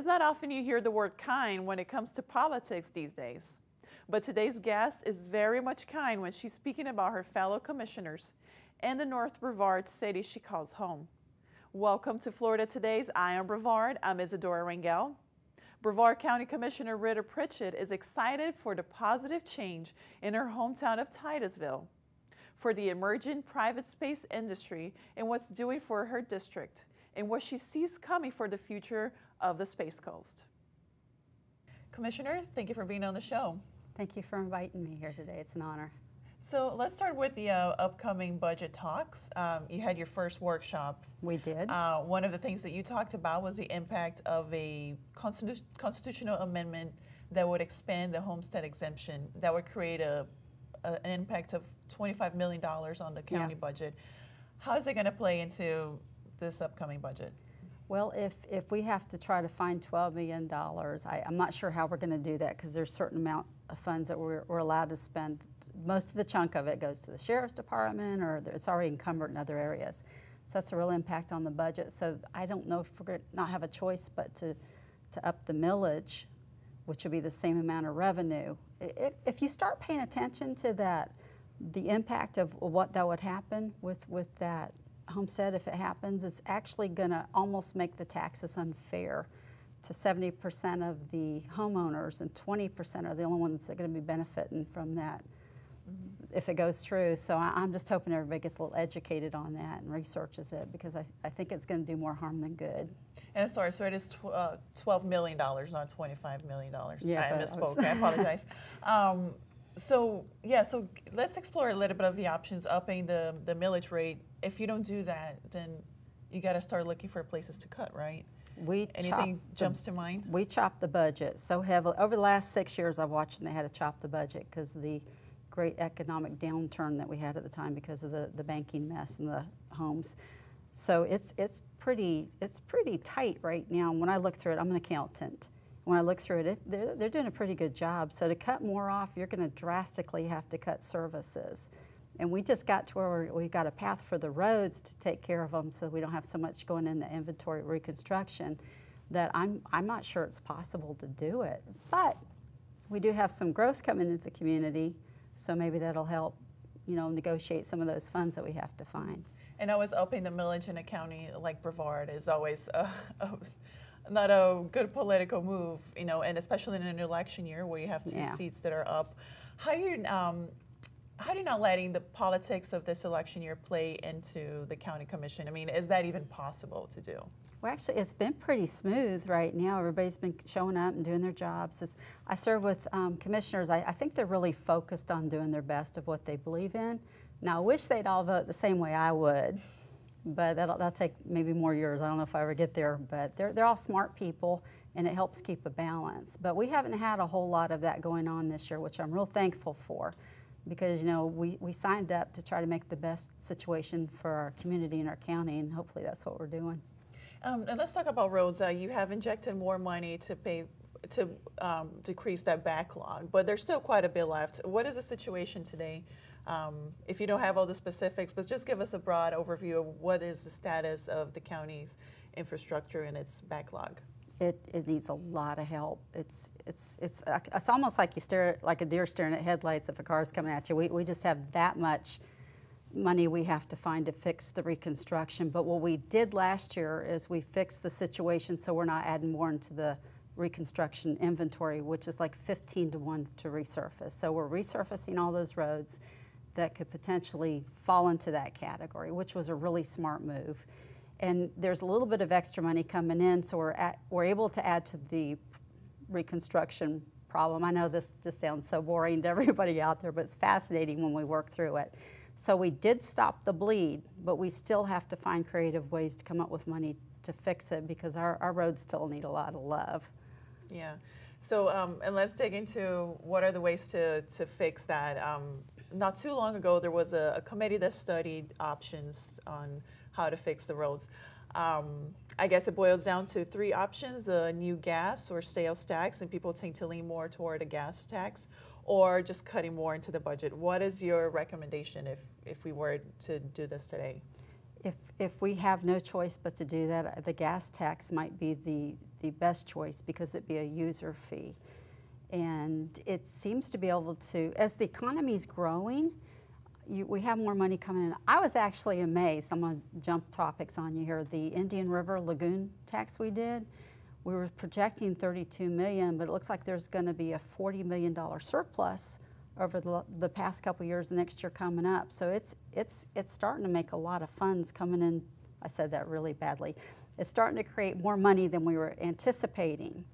not often you hear the word kind when it comes to politics these days. But today's guest is very much kind when she's speaking about her fellow commissioners and the North Brevard city she calls home. Welcome to Florida Today's I Am Brevard. I'm Isadora Rangel. Brevard County Commissioner Rita Pritchett is excited for the positive change in her hometown of Titusville, for the emerging private space industry and what's doing for her district, and what she sees coming for the future of the Space Coast. Commissioner, thank you for being on the show. Thank you for inviting me here today. It's an honor. So let's start with the upcoming budget talks. You had your first workshop. We did. One of the things that you talked about was the impact of a constitutional amendment that would expand the homestead exemption, that would create an impact of $25 million on the county budget. How is it going to play into this upcoming budget? Well, if we have to try to find $12 million, I'm not sure how we're going to do that, because there's a certain amount of funds that we're allowed to spend. Most of the chunk of it goes to the sheriff's department, or it's already encumbered in other areas. So that's a real impact on the budget. So I don't know if we're going to not have a choice but to up the millage, which would be the same amount of revenue. If you start paying attention to that, the impact of what that would happen with that homestead, if it happens, it's actually going to almost make the taxes unfair to 70% of the homeowners, and 20% are the only ones that are going to be benefiting from that if it goes through. So I'm just hoping everybody gets a little educated on that and researches it, because I think it's going to do more harm than good. And sorry, so it is $12 million, not $25 million. Yeah, I misspoke. I apologize. So let's explore a little bit of the options, upping the millage rate. If you don't do that, then you got to start looking for places to cut, right? Anything jumps to mind? We chopped the budget so heavily. Over the last 6 years, I've watched them. They had to chop the budget because of the great economic downturn that we had at the time because of the banking mess and the homes. So it's pretty tight right now. And when I look through it, I'm an accountant. When I look through it, they're doing a pretty good job. So to cut more off, you're going to drastically have to cut services. And we just got to where we've got a path for the roads to take care of them, so we don't have so much going in the inventory reconstruction, that I'm not sure it's possible to do it. But we do have some growth coming into the community, so maybe that'll help, negotiate some of those funds that we have to find. And always upping the millage in a county like Brevard is always not a good political move, and especially in an election year where you have two seats that are up. How are you not letting the politics of this election year play into the county commission? I mean, is that even possible to do? Well, actually, it's been pretty smooth right now. Everybody's been showing up and doing their jobs. I serve with commissioners. I think they're really focused on doing their best of what they believe in. Now, I wish they'd all vote the same way I would, but that'll take maybe more years. I don't know if I ever get there, but they're all smart people, and it helps keep a balance. But we haven't had a whole lot of that going on this year, which I'm real thankful for, because we signed up to try to make the best situation for our community and our county, and hopefully that's what we're doing. And let's talk about roads. You have injected more money to decrease that backlog, but there's still quite a bit left. What is the situation today? If you don't have all the specifics, but just give us a broad overview of what is the status of the county's infrastructure and its backlog. It needs a lot of help. It's almost like you stare at, like a deer staring at headlights if a car's coming at you. We just have that much money we have to find to fix the reconstruction. But what we did last year is we fixed the situation so we're not adding more into the reconstruction inventory, which is like 15 to 1 to resurface. So we're resurfacing all those roads that could potentially fall into that category, which was a really smart move. And there's a little bit of extra money coming in, so we're able to add to the reconstruction problem. I know this just sounds so boring to everybody out there, but it's fascinating when we work through it. So we did stop the bleed, but we still have to find creative ways to come up with money to fix it, because our roads still need a lot of love. Yeah. So, and let's dig into what are the ways to fix that. Not too long ago, there was a committee that studied options on how to fix the roads. I guess it boils down to 3 options: a new gas or sales tax, and people tend to lean more toward a gas tax, or just cutting more into the budget. What is your recommendation if we were to do this today? If we have no choice but to do that, the gas tax might be the best choice because it'd be a user fee. And it seems to be able to, as the economy's growing, we have more money coming in. I was actually amazed, I'm going to jump topics on you here, the Indian River Lagoon tax we did, we were projecting $32 million, but it looks like there's going to be a $40 million surplus over the past couple of years, the next year coming up. So it's starting to make a lot of funds coming in. I said that really badly. It's starting to create more money than we were anticipating.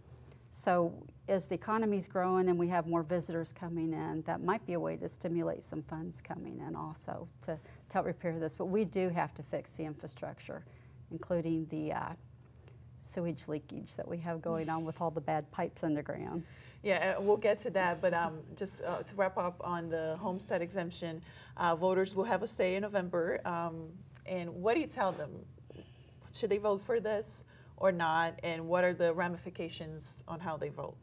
So as the economy's growing and we have more visitors coming in, that might be a way to stimulate some funds coming in also to help repair this. But we do have to fix the infrastructure, including the sewage leakage that we have going on with all the bad pipes underground. Yeah, we'll get to that, but just to wrap up on the homestead exemption, voters will have a say in November. And what do you tell them? Should they vote for this or not? And what are the ramifications on how they vote?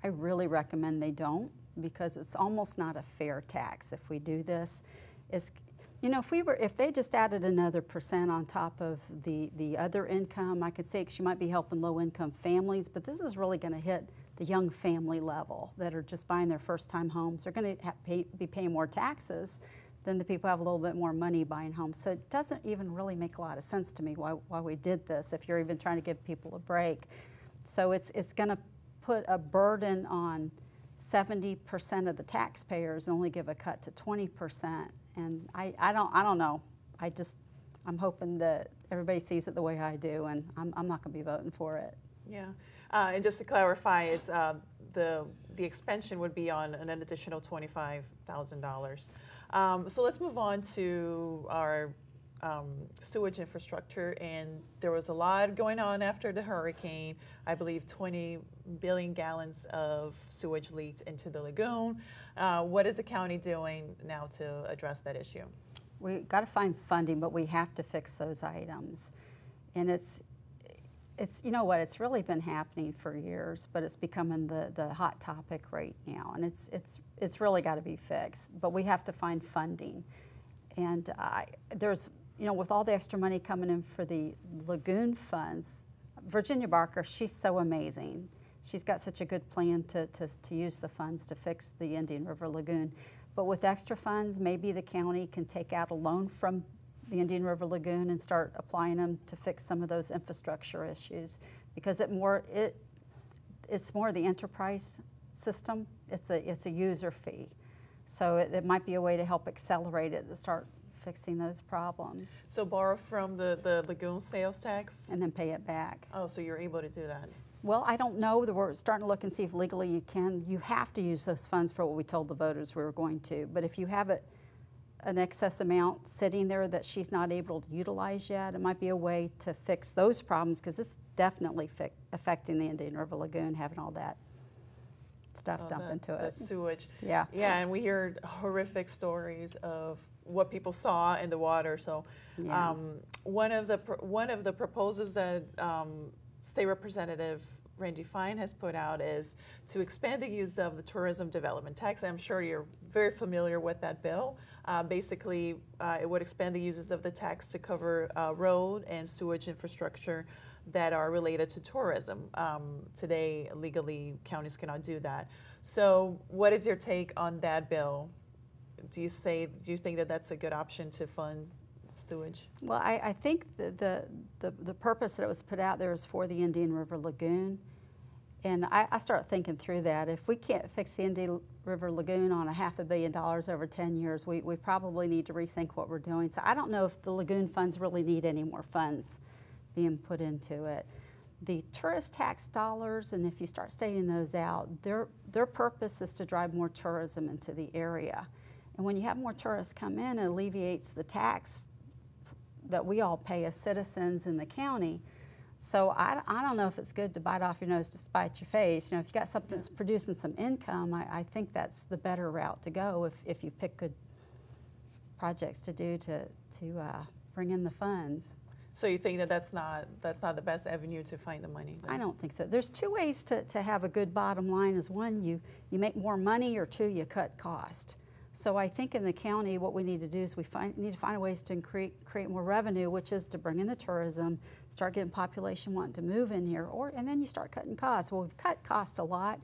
I really recommend they don't, because it's almost not a fair tax if we do this. It's, you know, if they just added another % on top of the other income, I could say, because you might be helping low-income families, but this is really going to hit the young family level that are just buying their first-time homes. They're going to be paying more taxes than the people who have a little bit more money buying homes. So it doesn't even really make a lot of sense to me why we did this, if you're even trying to give people a break. So it's going to put a burden on 70% of the taxpayers and only give a cut to 20%. And I don't know. I'm hoping that everybody sees it the way I do, and I'm not going to be voting for it. Yeah, and just to clarify, it's the expansion would be on an additional $25,000. So let's move on to our sewage infrastructure, and there was a lot going on after the hurricane. I believe 20 billion gallons of sewage leaked into the lagoon. What is the county doing now to address that issue? We got to find funding, but we have to fix those items. And it's you know what, it's really been happening for years, but it's becoming the hot topic right now, and it's really got to be fixed. But we have to find funding, and there's, you know, with all the extra money coming in for the lagoon funds, Virginia Barker, she's so amazing. She's got such a good plan to use the funds to fix the Indian River Lagoon. But with extra funds, maybe the county can take out a loan from the Indian River Lagoon and start applying them to fix some of those infrastructure issues, because it's more the enterprise system. It's a user fee, so it might be a way to help accelerate it to start fixing those problems. So borrow from the lagoon sales tax and then pay it back. Oh, so you're able to do that? Well, I don't know. We're starting to look and see if legally you can. You have to use those funds for what we told the voters we were going to. But if you have an excess amount sitting there that she's not able to utilize yet, it might be a way to fix those problems, because it's definitely affecting the Indian River Lagoon, having all that stuff dumped into it. The sewage. Yeah. Yeah, and we hear horrific stories of what people saw in the water. So yeah. One of the proposals that State Representative Randy Fine has put out is to expand the use of the tourism development tax. I'm sure you're very familiar with that bill. Basically, it would expand the uses of the tax to cover road and sewage infrastructure that are related to tourism. Today, legally, counties cannot do that. So what is your take on that bill? Do you think that that's a good option to fund sewage? Well, I think the purpose that it was put out there is for the Indian River Lagoon. And I start thinking through that. If we can't fix the Indian River Lagoon on $500 million over 10 years, we probably need to rethink what we're doing. So I don't know if the lagoon funds really need any more funds being put into it. The tourist tax dollars, and if you start stating those out, their purpose is to drive more tourism into the area. And when you have more tourists come in, it alleviates the tax that we all pay as citizens in the county. So I don't know if it's good to bite off your nose to spite your face. You know, if you got something that's producing some income, I think that's the better route to go if you pick good projects to do to bring in the funds. So you think that that's not the best avenue to find the money? Then? I don't think so. There's two ways to have a good bottom line. Is one, you make more money, or two, you cut cost. So I think in the county, what we need to do is need to find ways to create more revenue, which is to bring in the tourism, start getting population wanting to move in here, and then you start cutting costs. Well, we've cut costs a lot,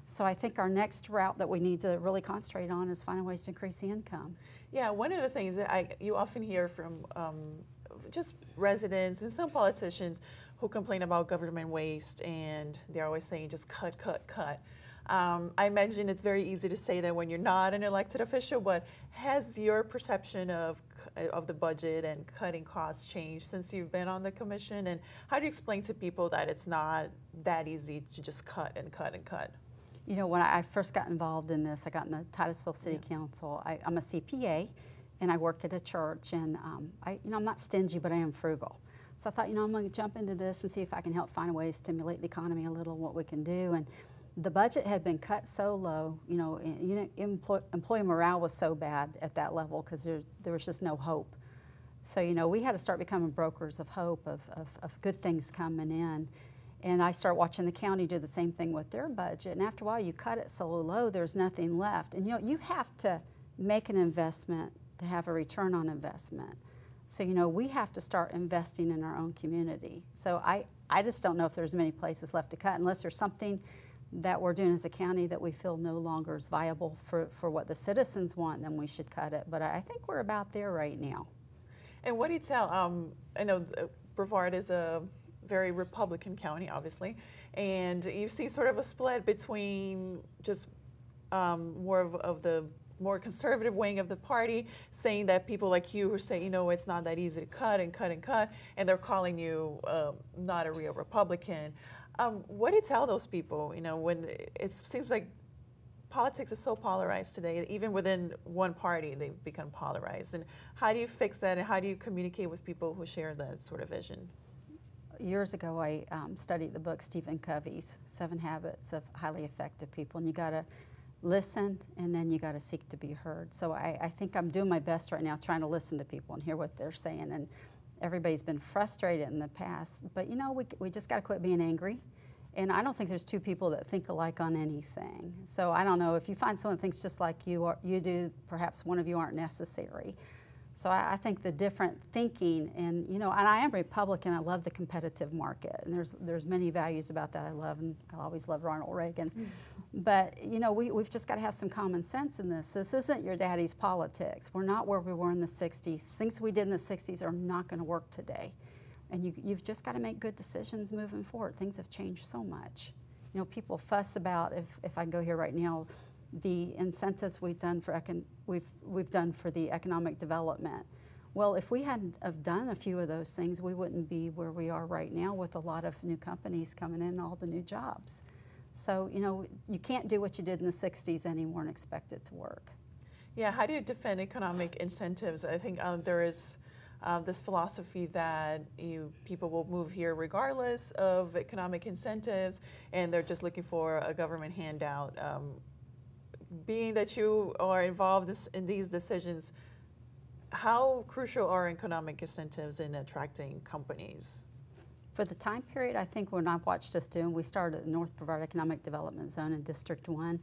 so I think our next route that we need to really concentrate on is finding ways to increase the income. Yeah, one of the things that you often hear from just residents and some politicians who complain about government waste, and they're always saying just cut, cut, cut. I imagine it's very easy to say that when you're not an elected official, but has your perception of the budget and cutting costs changed since you've been on the commission? And how do you explain to people that it's not that easy to just cut and cut and cut? You know, when I first got involved in this, I got in the Titusville City Council. I'm a CPA, and I work at a church, and I'm not stingy, but I am frugal. So I thought, I'm going to jump into this and see if I can help find a way to stimulate the economy a little, what we can do. And the budget had been cut so low, employee morale was so bad at that level because there was just no hope. So, we had to start becoming brokers of hope, of good things coming in. And I started watching the county do the same thing with their budget. And after a while, you cut it so low, there's nothing left. And, you have to make an investment to have a return on investment. So, we have to start investing in our own community. So I just don't know if there's many places left to cut unless there's something that we're doing as a county that we feel no longer is viable for what the citizens want, then we should cut it. But I think we're about there right now. And what do you tell, I know Brevard is a very Republican county, obviously, and you see sort of a split between just more of the more conservative wing of the party, saying that people like you who say, it's not that easy to cut and cut and cut, and they're calling you not a real Republican. What do you tell those people, when it seems like politics is so polarized today, even within one party, they've become polarized. And how do you fix that, and how do you communicate with people who share that sort of vision? Years ago, I studied the book Stephen Covey's 7 Habits of Highly Effective People, and you got to listen, and then you got to seek to be heard. So I think I'm doing my best right now trying to listen to people and hear what they're saying. And everybody's been frustrated in the past, but we just got to quit being angry. And I don't think there's two people that think alike on anything. So I don't know, if you find someone that thinks just like you do, perhaps one of you aren't necessary. So I think the different thinking, and and I am Republican. I love the competitive market, and there's many values about that I love, and I always loved Ronald Reagan. But we've just got to have some common sense in this. This isn't your daddy's politics. We're not where we were in the '60s. Things we did in the '60s are not going to work today, and you've just got to make good decisions moving forward. Things have changed so much. People fuss about if I can go here right now, the incentives we've done for we've done for the economic development. Well, if we hadn't have done a few of those things, we wouldn't be where we are right now with a lot of new companies coming in and all the new jobs. So, you can't do what you did in the '60s anymore and expect it to work. Yeah, how do you defend economic incentives? I think there is this philosophy that people will move here regardless of economic incentives, and they're just looking for a government handout. Being that you are involved in these decisions, how crucial are economic incentives in attracting companies? For the time period, I think when I've watched us doing, we started the North Brevard Economic Development Zone in District 1,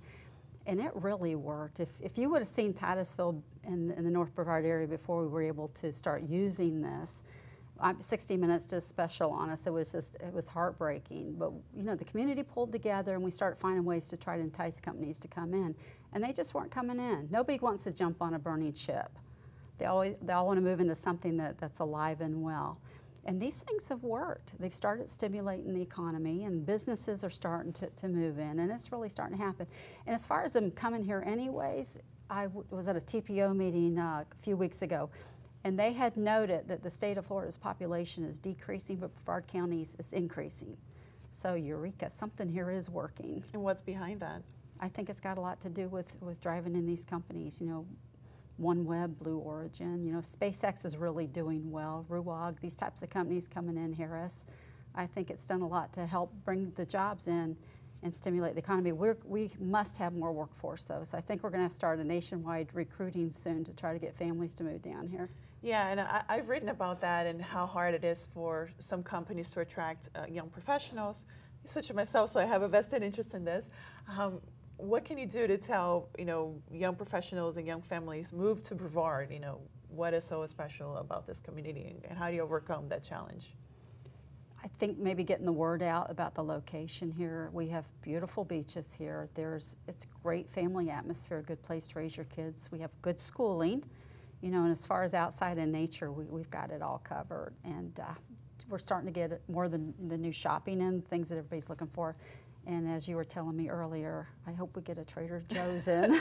and it really worked. If you would have seen Titusville in the North Brevard area before we were able to start using this, 60 Minutes did a special on us. It was heartbreaking. But the community pulled together, and we started finding ways to try to entice companies to come in, and they just weren't coming in. Nobody wants to jump on a burning ship. They all want to move into something that's alive and well. And these things have worked. They've started stimulating the economy, and businesses are starting to move in, and it's really starting to happen. And as far as them coming here anyways, I was at a TPO meeting a few weeks ago, and they had noted that the state of Florida's population is decreasing, but Brevard County's is increasing. So eureka, something here is working. And what's behind that? I think it's got a lot to do with driving in these companies, OneWeb, Blue Origin, SpaceX is really doing well, RUAG, these types of companies coming in, Harris. I think it's done a lot to help bring the jobs in and stimulate the economy. We must have more workforce though, so I think we're going to start a nationwide recruiting soon to try to get families to move down here. Yeah, and I've written about that and how hard it is for some companies to attract young professionals, such as myself, so I have a vested interest in this. what can you do to tell, young professionals and young families move to Brevard? What is so special about this community, and how do you overcome that challenge? I think maybe getting the word out about the location here. We have beautiful beaches here. It's great family atmosphere, a good place to raise your kids. We have good schooling, and as far as outside in nature, we've got it all covered. And we're starting to get more than the new shopping in, things that everybody's looking for. And as you were telling me earlier, I hope we get a Trader Joe's in.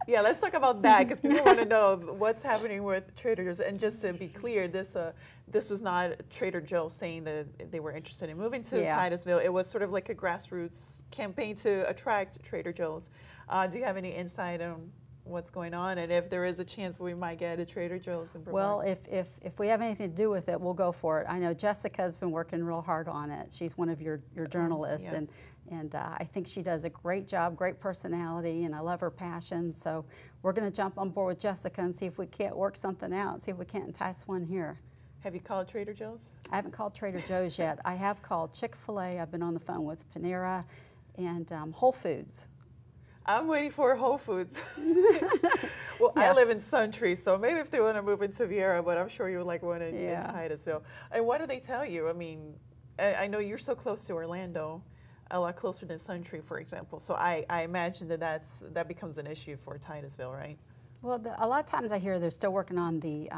Yeah, let's talk about that, because people want to know what's happening with Trader Joe's. And just to be clear, this was not Trader Joe's saying that they were interested in moving to Titusville. It was sort of like a grassroots campaign to attract Trader Joe's. Do you have any insight on what's going on, and if there is a chance we might get a Trader Joe's in Brevard? Well, if we have anything to do with it, we'll go for it. I know Jessica's been working real hard on it. She's one of your journalists, and I think she does a great job, great personality, and I love her passion. So we're going to jump on board with Jessica and see if we can't work something out, see if we can't entice one here. Have you called Trader Joe's? I haven't called Trader Joe's yet. I have called Chick-fil-A. I've been on the phone with Panera and Whole Foods. I'm waiting for Whole Foods. Well, I live in Suntree, so maybe if they want to move into Viera, but I'm sure you would like one in Titusville. And what do they tell you? I mean, I know you're so close to Orlando, a lot closer than Suntree, for example. So I imagine that becomes an issue for Titusville, right? Well, a lot of times I hear they're still working on the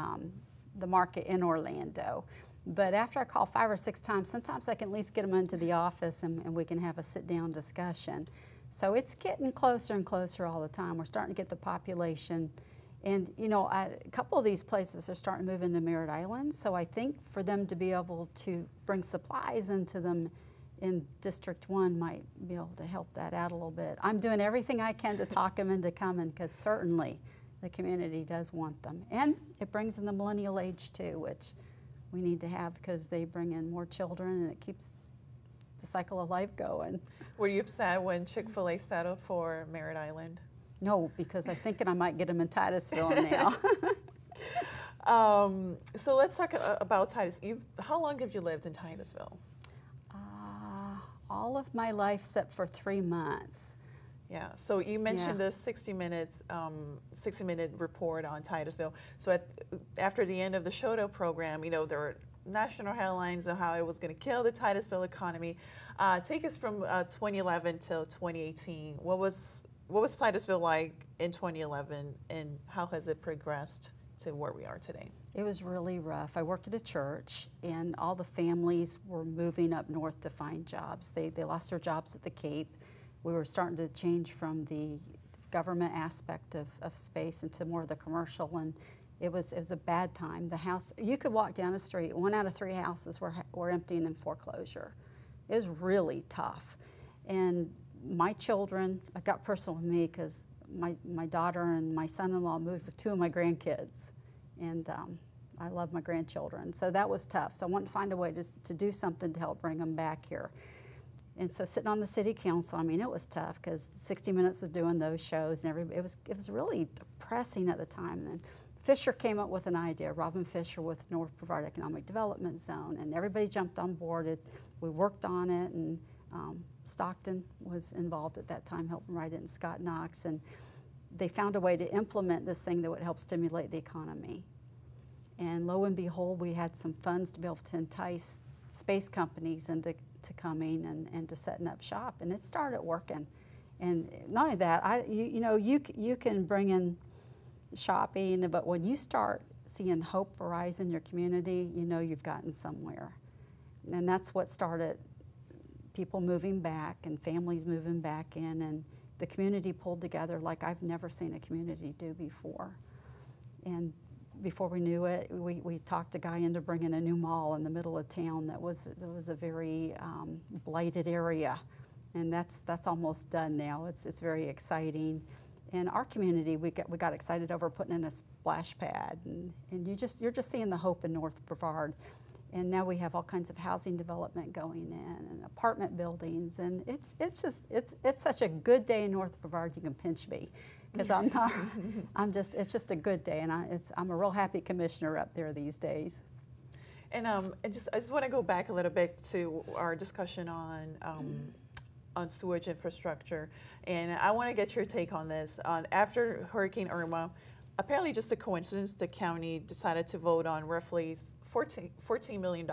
market in Orlando. But after I call 5 or 6 times, sometimes I can at least get them into the office and we can have a sit-down discussion. So it's getting closer and closer all the time. We're starting to get the population. And, a couple of these places are starting to move into Merritt Island. So I think for them to be able to bring supplies into them in District 1 might be able to help that out a little bit. I'm doing everything I can to talk them into coming, because certainly the community does want them. And it brings in the millennial age too, which we need to have, because they bring in more children and it keeps the cycle of life going. Were you upset when Chick-fil-A settled for Merritt Island? No, because I'm thinking I might get them in Titusville now. So let's talk about Titusville. How long have you lived in Titusville? All of my life except for 3 months. Yeah, so you mentioned the 60-minute report on Titusville. So after the end of the Shoto program, there were national headlines on how it was going to kill the Titusville economy. Take us from 2011 till 2018. What was Titusville like in 2011, and how has it progressed to where we are today? It was really rough. I worked at a church, and all the families were moving up north to find jobs. They lost their jobs at the Cape. We were starting to change from the government aspect of space into more of the commercial, and it was a bad time. The house, you could walk down the street, 1 out of 3 houses were empty and in foreclosure. It was really tough. And my children, I got personal with me because my daughter and my son-in-law moved with 2 of my grandkids, and I love my grandchildren. So that was tough. So I wanted to find a way to do something to help bring them back here. And so sitting on the city council, I mean, it was tough because 60 Minutes was doing those shows, and it was really depressing at the time. And Fisher came up with an idea, Robin Fisher with North Brevard Economic Development Zone, and everybody jumped on board. We worked on it, and Stockton was involved at that time, helping write it, and Scott Knox, and they found a way to implement this thing that would help stimulate the economy. And lo and behold, we had some funds to be able to entice space companies into coming and to setting up shop, and it started working. And not only that, you can bring in shopping, but when you start seeing hope arise in your community, you've gotten somewhere. And that's what started people moving back and families moving back in, and the community pulled together like I've never seen a community do before. And before we knew it, we talked a guy into bringing a new mall in the middle of town that was a very blighted area, and that's almost done now. It's very exciting. In our community, we got excited over putting in a splash pad, and you're just seeing the hope in North Brevard. And now we have all kinds of housing development going in and apartment buildings, and it's such a good day in North Brevard. You can pinch me, because it's just a good day, and I'm a real happy commissioner up there these days. And I just want to go back a little bit to our discussion on sewage infrastructure, and I want to get your take on this. After Hurricane Irma, apparently just a coincidence, the county decided to vote on roughly $14 million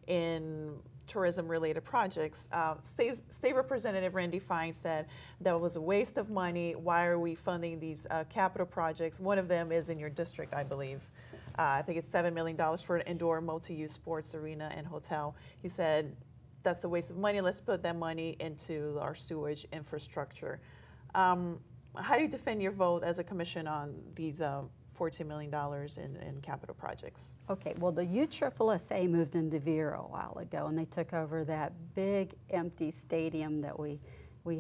in tourism-related projects. State Representative Randy Fine said that was a waste of money. Why are we funding these capital projects? One of them is in your district, I believe. I think it's $7 million for an indoor multi-use sports arena and hotel. He said, that's a waste of money. Let's put that money into our sewage infrastructure. How do you defend your vote as a commission on these $14 million in capital projects? Okay, well, the USSSA moved into Vero a while ago, and they took over that big empty stadium that we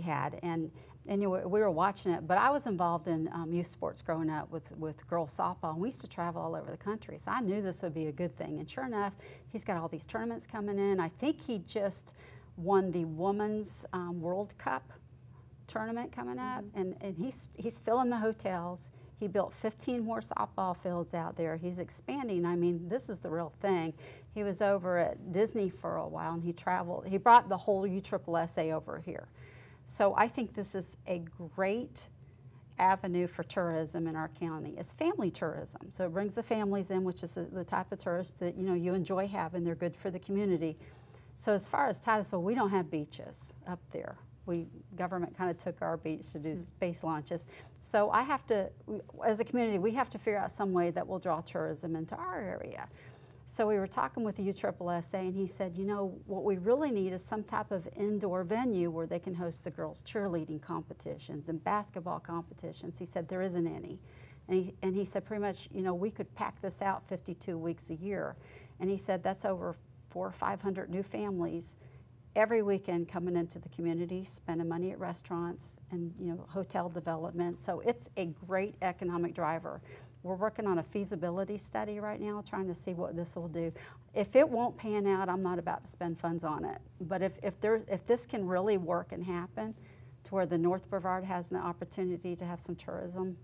had. And you know, we were watching it, but I was involved in youth sports growing up with girls softball, and we used to travel all over the country, so I knew this would be a good thing. And sure enough, he's got all these tournaments coming in. I think he just won the Women's World Cup tournament coming up, and he's filling the hotels. He built 15 more softball fields out there. He's expanding. I mean, this is the real thing. He was over at Disney for a while, and he traveled. He brought the whole USSSA over here. So I think this is a great avenue for tourism in our county. It's family tourism, so it brings the families in, which is the type of tourist that you enjoy having. They're good for the community. So as far as Titusville, we don't have beaches up there. Government kind of took our beach to do space launches. So I have to, as a community, we have to figure out some way that will draw tourism into our area. So we were talking with the USSSA, and he said, what we really need is some type of indoor venue where they can host the girls' cheerleading competitions and basketball competitions. He said there isn't any. And he said pretty much, we could pack this out 52 weeks a year. And he said that's over 400 or 500 new families every weekend coming into the community, spending money at restaurants and hotel development. So it's a great economic driver. We're working on a feasibility study right now, trying to see what this will do. If it won't pan out, I'm not about to spend funds on it. But if this can really work and happen to where the North Brevard has an opportunity to have some tourism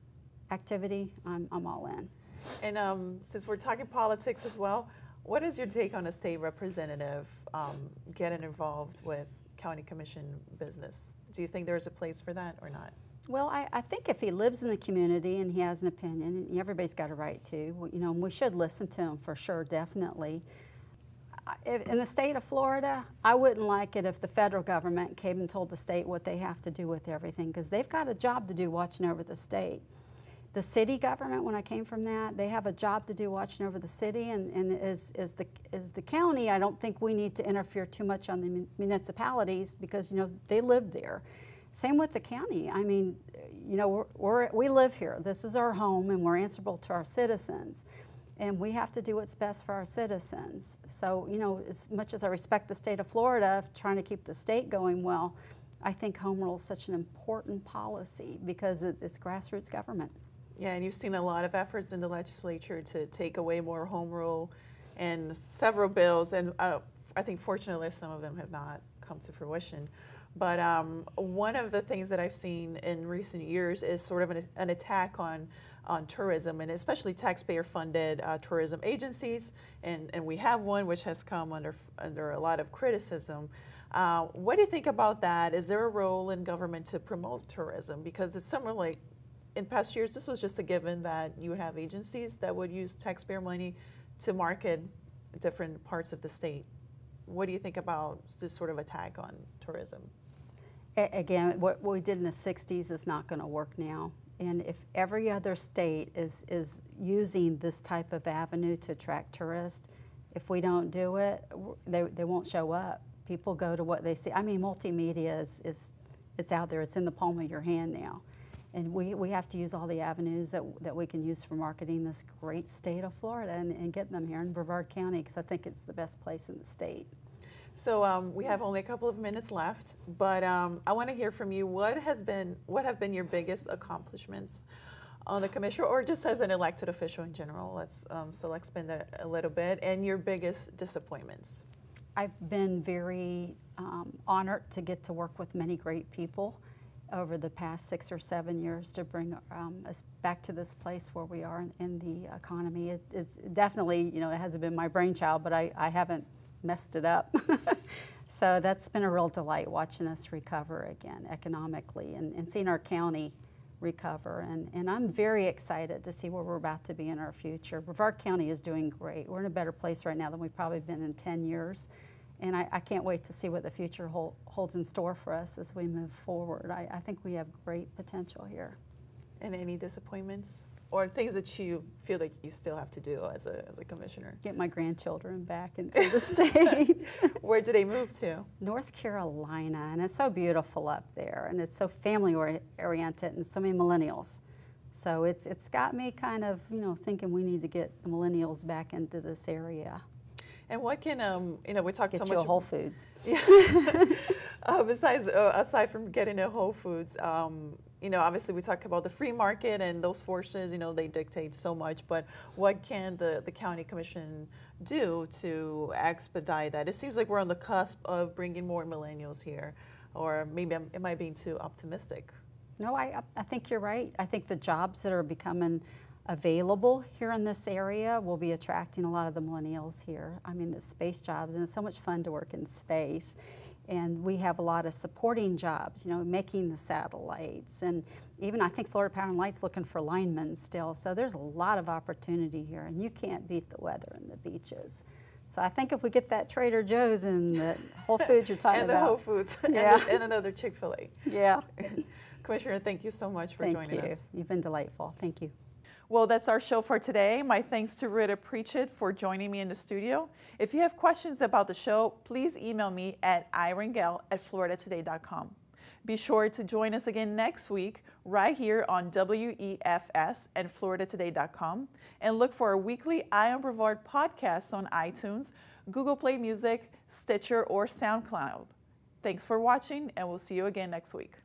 activity, I'm all in. And since we're talking politics as well, what is your take on a state representative getting involved with county commission business? Do you think there's a place for that or not? Well, I think if he lives in the community and he has an opinion, and everybody's got a right to, we should listen to him for sure, definitely. In the state of Florida, I wouldn't like it if the federal government came and told the state what they have to do with everything, because they've got a job to do watching over the state. The city government, when I came from that, they have a job to do watching over the city, and as the county, I don't think we need to interfere too much on the municipalities because, they live there. Same with the county. I mean, we live here. This is our home, and we're answerable to our citizens. And we have to do what's best for our citizens. So, as much as I respect the state of Florida, trying to keep the state going well, I think home rule is such an important policy because it's grassroots government. Yeah, and you've seen a lot of efforts in the legislature to take away more home rule and several bills, and I think fortunately some of them have not come to fruition. But one of the things that I've seen in recent years is sort of an attack on tourism, and especially taxpayer-funded tourism agencies, and we have one which has come under a lot of criticism. What do you think about that? Is there a role in government to promote tourism? Because it's similar, like in past years, this was just a given that you would have agencies that would use taxpayer money to market different parts of the state. What do you think about this sort of attack on tourism? Again, what we did in the 60s is not going to work now. And if every other state is using this type of avenue to attract tourists, if we don't do it, they won't show up. People go to what they see. I mean, multimedia it's out there. It's in the palm of your hand now. And we have to use all the avenues that we can use for marketing this great state of Florida and getting them here in Brevard County, because I think it's the best place in the state. So we have only a couple of minutes left, but I want to hear from you. What have been your biggest accomplishments on the commission, or just as an elected official in general? Let's spend that a little bit, and your biggest disappointments. I've been very honored to get to work with many great people over the past 6 or 7 years to bring us back to this place where we are in the economy. It's definitely, it hasn't been my brainchild, but I haven't messed it up. So that's been a real delight watching us recover again economically and seeing our county recover. And I'm very excited to see where we're about to be in our future. Brevard County is doing great. We're in a better place right now than we've probably been in 10 years. And I can't wait to see what the future holds in store for us as we move forward. I think we have great potential here. And any disappointments or things that you feel like you still have to do as a commissioner? Get my grandchildren back into the state. Where do they move to? North Carolina, and it's so beautiful up there, and it's so family oriented and so many millennials. So it's got me kind of, you know, thinking we need to get the millennials back into this area. And what can, you know, we talked Get so you much. a Whole Foods. Yeah. Aside from getting a Whole Foods, you know, obviously we talk about the free market and those forces, you know, they dictate so much, but what can the county commission do to expedite that? It seems like we're on the cusp of bringing more millennials here, or maybe am I being too optimistic? No, I think you're right. I think the jobs that are becoming available here in this area will be attracting a lot of the millennials here. I mean, the space jobs, and it's so much fun to work in space. And we have a lot of supporting jobs, you know, making the satellites. And even I think Florida Power and Light's looking for linemen still. So there's a lot of opportunity here, and you can't beat the weather and the beaches. So I think if we get that Trader Joe's and the Whole Foods you're talking and about. And the Whole Foods, yeah. and another Chick-fil-A. Yeah. Commissioner, thank you so much for joining us. Thank you. You've been delightful. Thank you. Well, that's our show for today. My thanks to Rita Pritchett for joining me in the studio. If you have questions about the show, please email me at irangel@floridatoday.com. Be sure to join us again next week right here on WEFS and floridatoday.com, and look for our weekly Eye on Brevard podcasts on iTunes, Google Play Music, Stitcher, or SoundCloud. Thanks for watching, and we'll see you again next week.